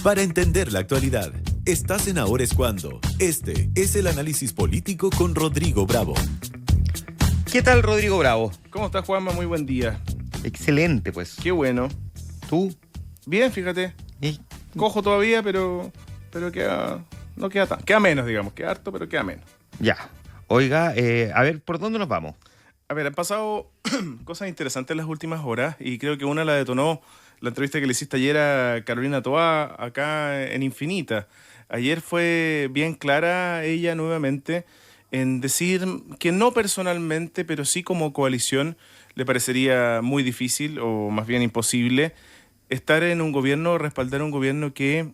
Para entender la actualidad, estás en Ahora es Cuando. Este es el análisis político con Rodrigo Bravo. ¿Qué tal, Rodrigo Bravo? ¿Cómo estás, Juanma? Muy buen día. Excelente, pues. Qué bueno. ¿Tú? Bien, fíjate. ¿Y? Cojo todavía, pero queda, no queda tan. Queda menos, digamos. Queda harto, pero queda menos. Ya. Oiga, a ver, ¿por dónde nos vamos? A ver, han pasado cosas interesantes en las últimas horas y creo que una la detonó la entrevista que le hiciste ayer a Carolina Toá acá en Infinita. Ayer fue bien clara ella nuevamente en decir que no personalmente, pero sí como coalición, le parecería muy difícil o más bien imposible estar en un gobierno, respaldar un gobierno que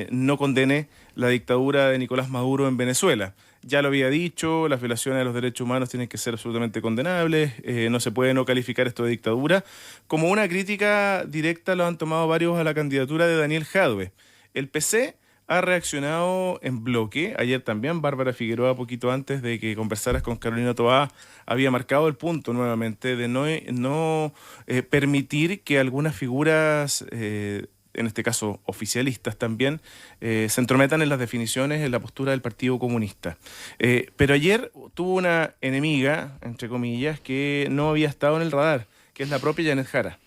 no condene la dictadura de Nicolás Maduro en Venezuela. Ya lo había dicho, las violaciones de los derechos humanos tienen que ser absolutamente condenables, no se puede no calificar esto de dictadura. Como una crítica directa lo han tomado varios a la candidatura de Daniel Jadwe. El PC ha reaccionado en bloque. Ayer también Bárbara Figueroa, poquito antes de que conversaras con Carolina Toá, había marcado el punto nuevamente de no permitir que algunas figuras, en este caso oficialistas también, se entrometan en las definiciones, en la postura del Partido Comunista. Pero ayer tuvo una enemiga, entre comillas, que no había estado en el radar, que es la propia Janet Jara.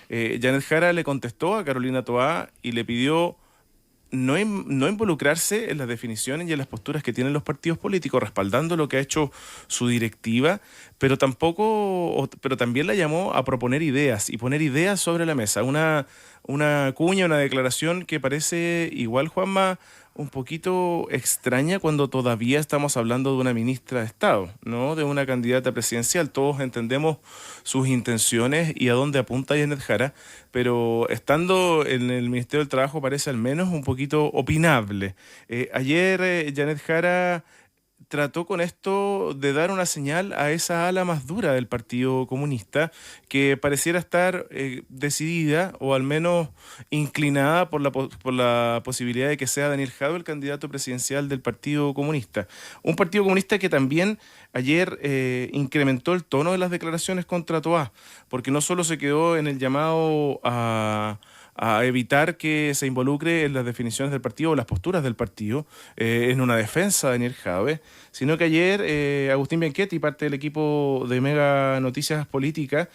Janet Jara le contestó a Carolina Toá y le pidió no involucrarse en las definiciones y en las posturas que tienen los partidos políticos, respaldando lo que ha hecho su directiva, pero también la llamó a proponer ideas y poner ideas sobre la mesa. Una cuña, una declaración que parece igual, Juanma, un poquito extraña cuando todavía estamos hablando de una ministra de Estado, ¿no? De una candidata presidencial. Todos entendemos sus intenciones y a dónde apunta Janet Jara, pero estando en el Ministerio del Trabajo parece al menos un poquito opinable. Ayer Janet Jara trató con esto de dar una señal a esa ala más dura del Partido Comunista que pareciera estar decidida o al menos inclinada por la posibilidad de que sea Daniel Jadwe el candidato presidencial del Partido Comunista. Un Partido Comunista que también ayer incrementó el tono de las declaraciones contra Toá, porque no solo se quedó en el llamado a evitar que se involucre en las definiciones del partido o las posturas del partido, en una defensa de Daniel Jadwe, sino que ayer Agustín Bianchetti, parte del equipo de Mega Noticias Políticas,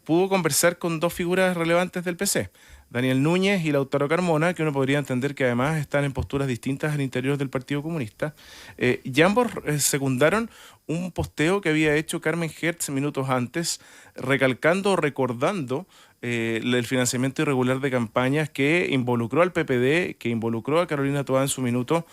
pudo conversar con dos figuras relevantes del PC, Daniel Núñez y Lautaro Carmona, que uno podría entender que además están en posturas distintas al interior del Partido Comunista, y ambos secundaron un posteo que había hecho Carmen Hertz minutos antes, recalcando, recordando el financiamiento irregular de campañas que involucró al PPD, que involucró a Carolina Toá en su minuto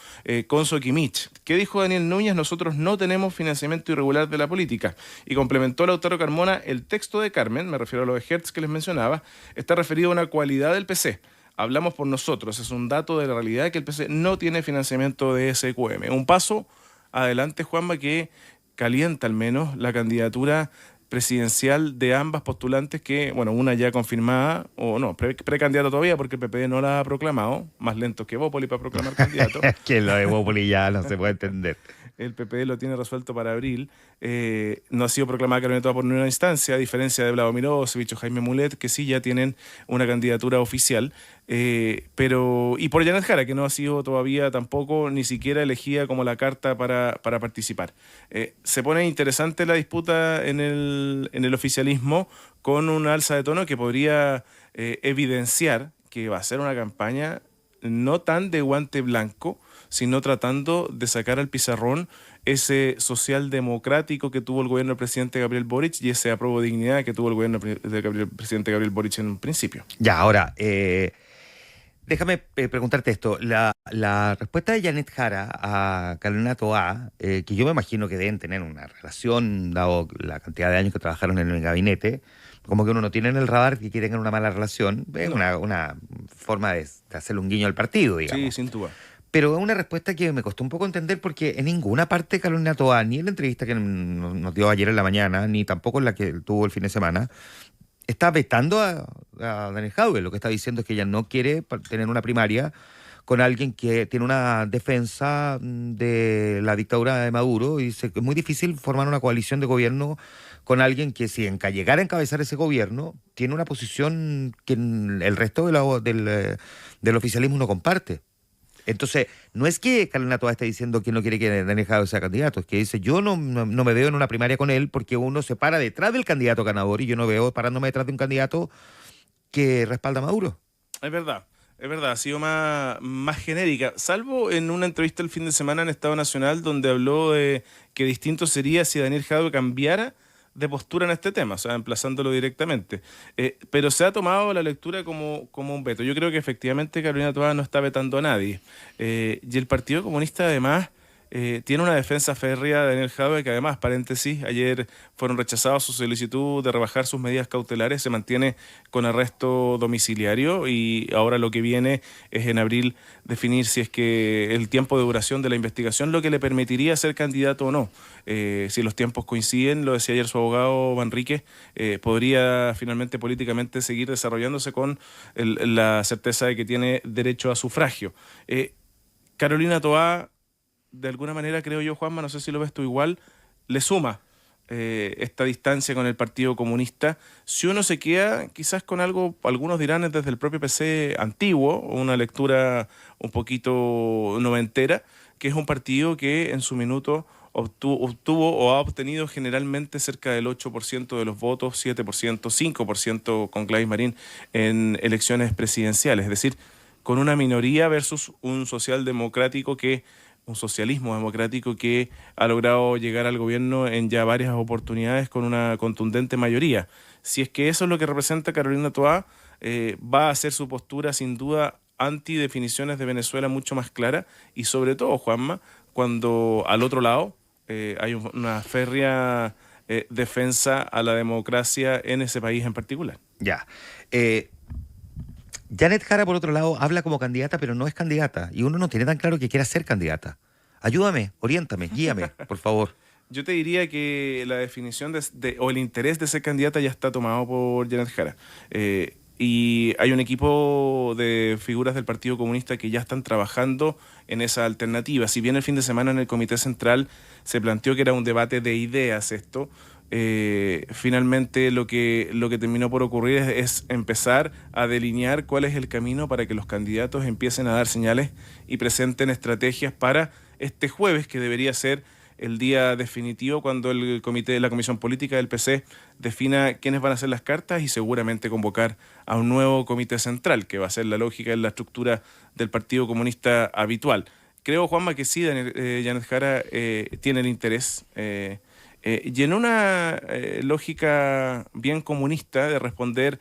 con Soquimich. ¿Qué dijo Daniel Núñez? Nosotros no tenemos financiamiento irregular de la política. Y complementó Lautaro Carmona, el texto de Carmen, me refiero a lo de Hertz que les mencionaba, está referido a una cualidad del PC. Hablamos por nosotros, es un dato de la realidad que el PC no tiene financiamiento de SQM. Un paso adelante, Juanma, que calienta al menos la candidatura presidencial de ambas postulantes que, bueno, una ya confirmada, o no, precandidata todavía porque el PPD no la ha proclamado, más lento que Bópoli para proclamar candidato. Que lo de Bópoli ya no se puede entender. El PPD lo tiene resuelto para abril. No ha sido proclamada Carolina Toá por ninguna instancia, a diferencia de Vladimir Osevich o Jaime Mulet, que sí ya tienen una candidatura oficial. Y por Janet Jara, que no ha sido todavía tampoco ni siquiera elegida como la carta para participar. Se pone interesante la disputa en el oficialismo con un alza de tono que podría evidenciar que va a ser una campaña no tan de guante blanco, sino tratando de sacar al pizarrón ese social democrático que tuvo el gobierno del presidente Gabriel Boric y ese apruebo de dignidad que tuvo el gobierno del presidente Gabriel Boric en un principio. Ya, ahora, déjame preguntarte esto. La respuesta de Janet Jara a Carolina Toá, que yo me imagino que deben tener una relación, dado la cantidad de años que trabajaron en el gabinete, como que uno no tiene en el radar que tengan una mala relación, es una forma de hacerle un guiño al partido, digamos. Sí, sin duda. Pero es una respuesta que me costó un poco entender porque en ninguna parte Carolina Toá, ni en la entrevista que nos dio ayer en la mañana, ni tampoco en la que tuvo el fin de semana, está vetando a Daniel Jadwe. Lo que está diciendo es que ella no quiere tener una primaria con alguien que tiene una defensa de la dictadura de Maduro y dice que es muy difícil formar una coalición de gobierno con alguien que si llegara a encabezar ese gobierno, tiene una posición que el resto del oficialismo no comparte. Entonces, no es que Carolina Toá esté diciendo que no quiere que Daniel Jadwe sea candidato, es que dice, yo no me veo en una primaria con él porque uno se para detrás del candidato ganador y yo no veo parándome detrás de un candidato que respalda a Maduro. Es verdad, ha sido más genérica, salvo en una entrevista el fin de semana en Estado Nacional donde habló de que distinto sería si Daniel Jadwe cambiara de postura en este tema, o sea, emplazándolo directamente. Pero se ha tomado la lectura como un veto. Yo creo que efectivamente Carolina Toá no está vetando a nadie. Y el Partido Comunista además tiene una defensa férrea de Daniel Jadwe que además, paréntesis, ayer fueron rechazados su solicitud de rebajar sus medidas cautelares, se mantiene con arresto domiciliario y ahora lo que viene es en abril definir si es que el tiempo de duración de la investigación lo que le permitiría ser candidato o no. Si los tiempos coinciden, lo decía ayer su abogado Manrique, podría finalmente políticamente seguir desarrollándose con la certeza de que tiene derecho a sufragio. Carolina Toá, de alguna manera, creo yo, Juanma, no sé si lo ves tú igual, le suma esta distancia con el Partido Comunista. Si uno se queda quizás con algo, algunos dirán es desde el propio PC antiguo, una lectura un poquito noventera, que es un partido que en su minuto obtuvo o ha obtenido generalmente cerca del 8% de los votos, 7%, 5% con Gladys Marín en elecciones presidenciales, es decir, con una minoría versus un socialismo democrático que ha logrado llegar al gobierno en ya varias oportunidades con una contundente mayoría. Si es que eso es lo que representa Carolina Toá, va a ser su postura sin duda antidefiniciones de Venezuela mucho más clara y sobre todo, Juanma, cuando al otro lado hay una férrea defensa a la democracia en ese país en particular. Ya. Janet Jara, por otro lado, habla como candidata, pero no es candidata. Y uno no tiene tan claro que quiera ser candidata. Ayúdame, oriéntame, guíame, por favor. Yo te diría que la definición o el interés de ser candidata ya está tomado por Janet Jara. Y hay un equipo de figuras del Partido Comunista que ya están trabajando en esa alternativa. Si bien el fin de semana en el Comité Central se planteó que era un debate de ideas esto, finalmente lo que terminó por ocurrir es empezar a delinear cuál es el camino para que los candidatos empiecen a dar señales y presenten estrategias para este jueves, que debería ser el día definitivo cuando la Comisión Política del PC defina quiénes van a ser las cartas y seguramente convocar a un nuevo Comité Central, que va a ser la lógica en la estructura del Partido Comunista habitual. Creo, Juanma, que sí, Janet Jara tiene el interés y en una lógica bien comunista de responder: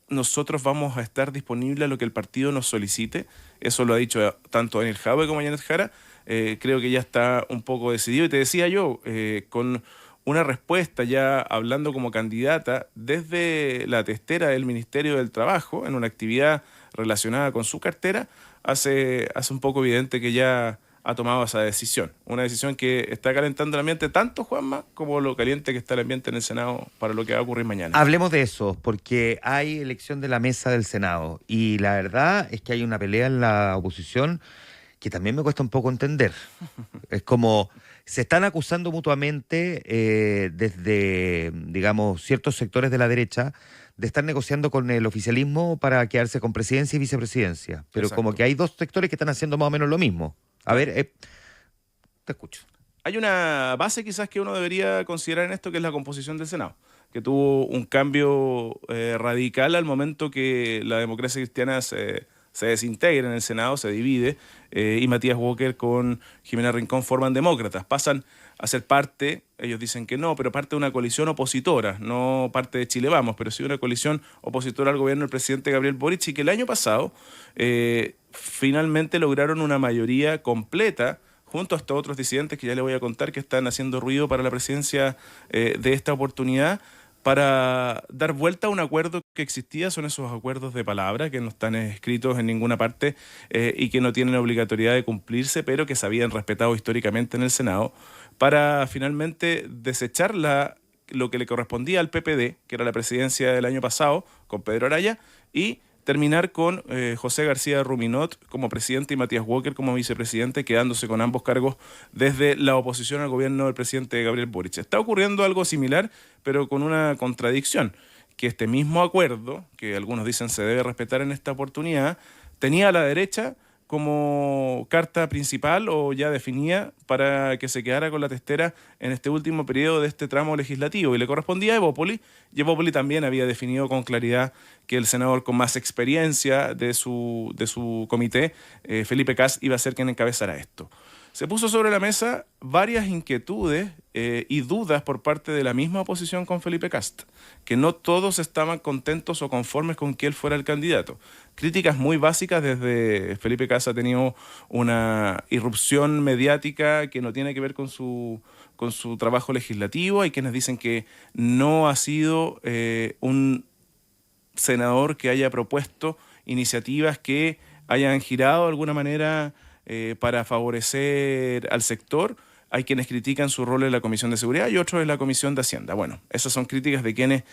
nosotros vamos a estar disponibles a lo que el partido nos solicite. Eso lo ha dicho tanto Daniel Jadwe como Janet Jara. Creo que ya está un poco decidido. Y te decía yo, con una respuesta ya hablando como candidata desde la testera del Ministerio del Trabajo, en una actividad relacionada con su cartera, hace un poco evidente que ya ha tomado esa decisión. Una decisión que está calentando el ambiente tanto, Juanma, como lo caliente que está el ambiente en el Senado para lo que va a ocurrir mañana. Hablemos de eso, porque hay elección de la mesa del Senado y la verdad es que hay una pelea en la oposición que también me cuesta un poco entender. Es como se están acusando mutuamente desde, digamos, ciertos sectores de la derecha de estar negociando con el oficialismo para quedarse con presidencia y vicepresidencia. Pero Exacto. como que hay dos sectores que están haciendo más o menos lo mismo. A ver, te escucho. Hay una base quizás que uno debería considerar en esto, que es la composición del Senado, que tuvo un cambio radical al momento que la democracia cristiana se desintegra en el Senado, se divide, y Matías Walker con Jimena Rincón forman demócratas. Pasan a ser parte, ellos dicen que no, pero parte de una coalición opositora, no parte de Chile Vamos, pero sí una coalición opositora al gobierno del presidente Gabriel Boric, y que el año pasado finalmente lograron una mayoría completa junto a estos otros disidentes que ya les voy a contar que están haciendo ruido para la presidencia de esta oportunidad, para dar vuelta a un acuerdo que existía. Son esos acuerdos de palabra que no están escritos en ninguna parte y que no tienen obligatoriedad de cumplirse, pero que se habían respetado históricamente en el Senado, para finalmente desechar lo que le correspondía al PPD, que era la presidencia del año pasado, con Pedro Araya, y terminar con José García Ruminot como presidente y Matías Walker como vicepresidente, quedándose con ambos cargos desde la oposición al gobierno del presidente Gabriel Boric. Está ocurriendo algo similar, pero con una contradicción, que este mismo acuerdo, que algunos dicen se debe respetar en esta oportunidad, tenía a la derecha como carta principal o ya definida para que se quedara con la testera en este último periodo de este tramo legislativo, y le correspondía a Evópoli, y Evópoli también había definido con claridad que el senador con más experiencia de su comité, Felipe Kast, iba a ser quien encabezara esto. Se puso sobre la mesa varias inquietudes y dudas por parte de la misma oposición con Felipe Kast, que no todos estaban contentos o conformes con que él fuera el candidato. Críticas muy básicas desde Felipe Kast ha tenido una irrupción mediática que no tiene que ver con su trabajo legislativo. Hay quienes dicen que no ha sido un senador que haya propuesto iniciativas que hayan girado de alguna manera para favorecer al sector. Hay quienes critican su rol en la Comisión de Seguridad y otros en la Comisión de Hacienda. Bueno, esas son críticas de quienes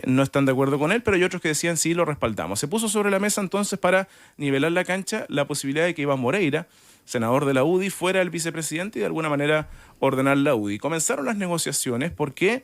no están de acuerdo con él, pero hay otros que decían sí, lo respaldamos. Se puso sobre la mesa entonces, para nivelar la cancha, la posibilidad de que Iván Moreira, senador de la UDI, fuera el vicepresidente y de alguna manera ordenar la UDI. Comenzaron las negociaciones porque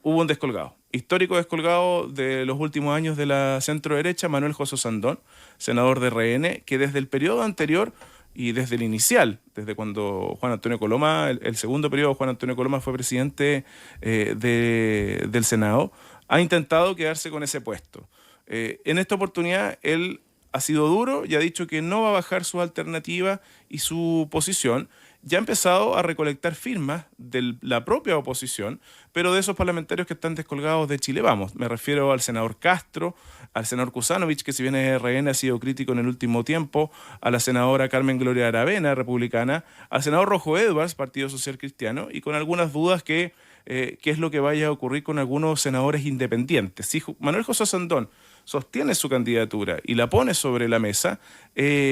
hubo un descolgado, histórico descolgado de los últimos años de la centro derecha, Manuel José Sandón, senador de RN, que desde el periodo anterior y desde el inicial, desde cuando Juan Antonio Coloma, el segundo periodo, Juan Antonio Coloma fue presidente del Senado, ha intentado quedarse con ese puesto. En esta oportunidad él ha sido duro y ha dicho que no va a bajar su alternativa y su posición. Ya ha empezado a recolectar firmas de la propia oposición, pero de esos parlamentarios que están descolgados de Chile Vamos. Me refiero al senador Castro, al senador Kuzanovich, que si bien es RN ha sido crítico en el último tiempo, a la senadora Carmen Gloria Aravena, republicana, al senador Rojo Edwards, Partido Social Cristiano, y con algunas dudas qué es lo que vaya a ocurrir con algunos senadores independientes. Si Manuel José Sandón sostiene su candidatura y la pone sobre la mesa,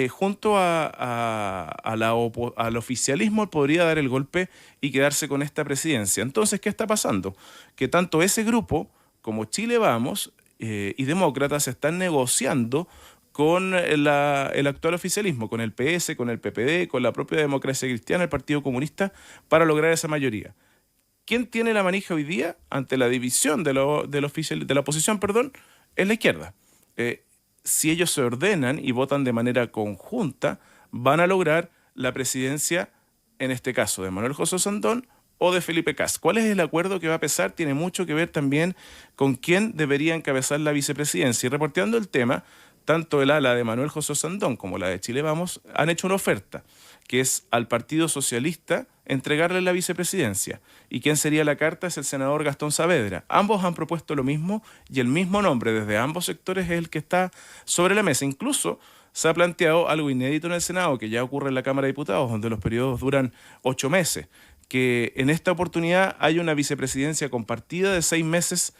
junto al oficialismo podría dar el golpe y quedarse con esta presidencia. Entonces, ¿qué está pasando? Que tanto ese grupo como Chile Vamos y Demócratas están negociando con el actual oficialismo, con el PS, con el PPD, con la propia Democracia Cristiana, el Partido Comunista, para lograr esa mayoría. ¿Quién tiene la manija hoy día ante la división de la oposición, es la izquierda? Si ellos se ordenan y votan de manera conjunta, van a lograr la presidencia, en este caso, de Manuel José Sandón o de Felipe Kast. ¿Cuál es el acuerdo que va a pesar? Tiene mucho que ver también con quién debería encabezar la vicepresidencia. Y reporteando el tema, tanto el ala de Manuel José Sandón como la de Chile Vamos han hecho una oferta, que es al Partido Socialista entregarle la vicepresidencia. ¿Y quién sería la carta? Es el senador Gastón Saavedra. Ambos han propuesto lo mismo y el mismo nombre desde ambos sectores es el que está sobre la mesa. Incluso se ha planteado algo inédito en el Senado, que ya ocurre en la Cámara de Diputados, donde los periodos duran 8 meses, que en esta oportunidad hay una vicepresidencia compartida de 6 meses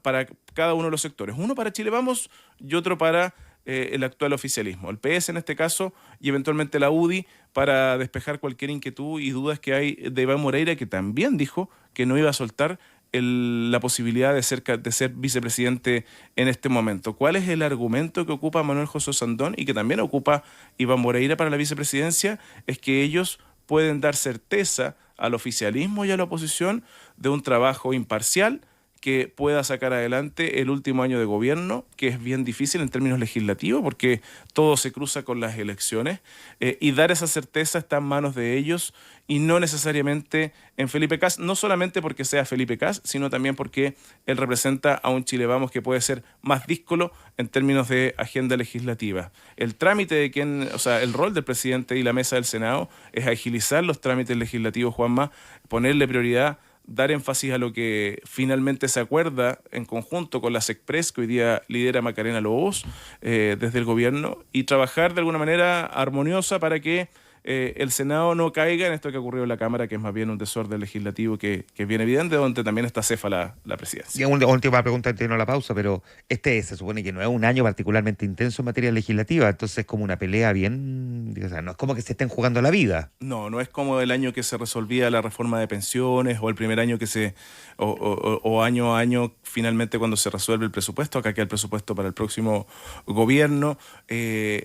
para cada uno de los sectores. Uno para Chile Vamos y otro para el actual oficialismo. El PS en este caso y eventualmente la UDI, para despejar cualquier inquietud y dudas que hay de Iván Moreira, que también dijo que no iba a soltar la posibilidad de ser vicepresidente en este momento. ¿Cuál es el argumento que ocupa Manuel José Sandón y que también ocupa Iván Moreira para la vicepresidencia? Es que ellos pueden dar certeza al oficialismo y a la oposición de un trabajo imparcial que pueda sacar adelante el último año de gobierno, que es bien difícil en términos legislativos porque todo se cruza con las elecciones, y dar esa certeza está en manos de ellos y no necesariamente en Felipe Kast, no solamente porque sea Felipe Kast, sino también porque él representa a un Chile Vamos que puede ser más díscolo en términos de agenda legislativa. El trámite el rol del presidente y la mesa del Senado es agilizar los trámites legislativos, Juanma, ponerle prioridad, dar énfasis a lo que finalmente se acuerda en conjunto con la SECPRES, que hoy día lidera Macarena Lobos desde el gobierno, y trabajar de alguna manera armoniosa para que el Senado no caiga en esto que ha ocurrido en la Cámara, que es más bien un desorden legislativo que es bien evidente, donde también está cefa la presidencia. Y una última pregunta antes de irnos a la pausa, pero se supone que no es un año particularmente intenso en materia legislativa, entonces es como una pelea bien O sea, no es como que se estén jugando la vida. No, no es como el año que se resolvía la reforma de pensiones o el primer año que o año a año finalmente cuando se resuelve el presupuesto. Acá queda el presupuesto para el próximo gobierno.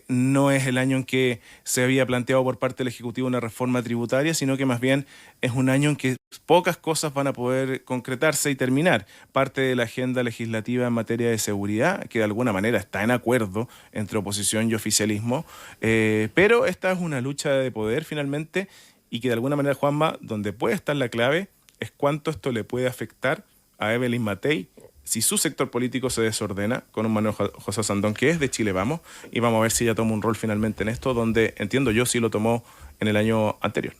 No es el año en que se había planteado por parte del Ejecutivo una reforma tributaria, sino que más bien es un año en que pocas cosas van a poder concretarse y terminar. Parte de la agenda legislativa en materia de seguridad, que de alguna manera está en acuerdo entre oposición y oficialismo, pero esta es una lucha de poder finalmente y que de alguna manera, Juanma, donde puede estar la clave es cuánto esto le puede afectar a Evelyn Matei si su sector político se desordena con un Manuel José Sandón que es de Chile Vamos, y vamos a ver si ella toma un rol finalmente en esto, donde entiendo yo sí lo tomó en el año anterior.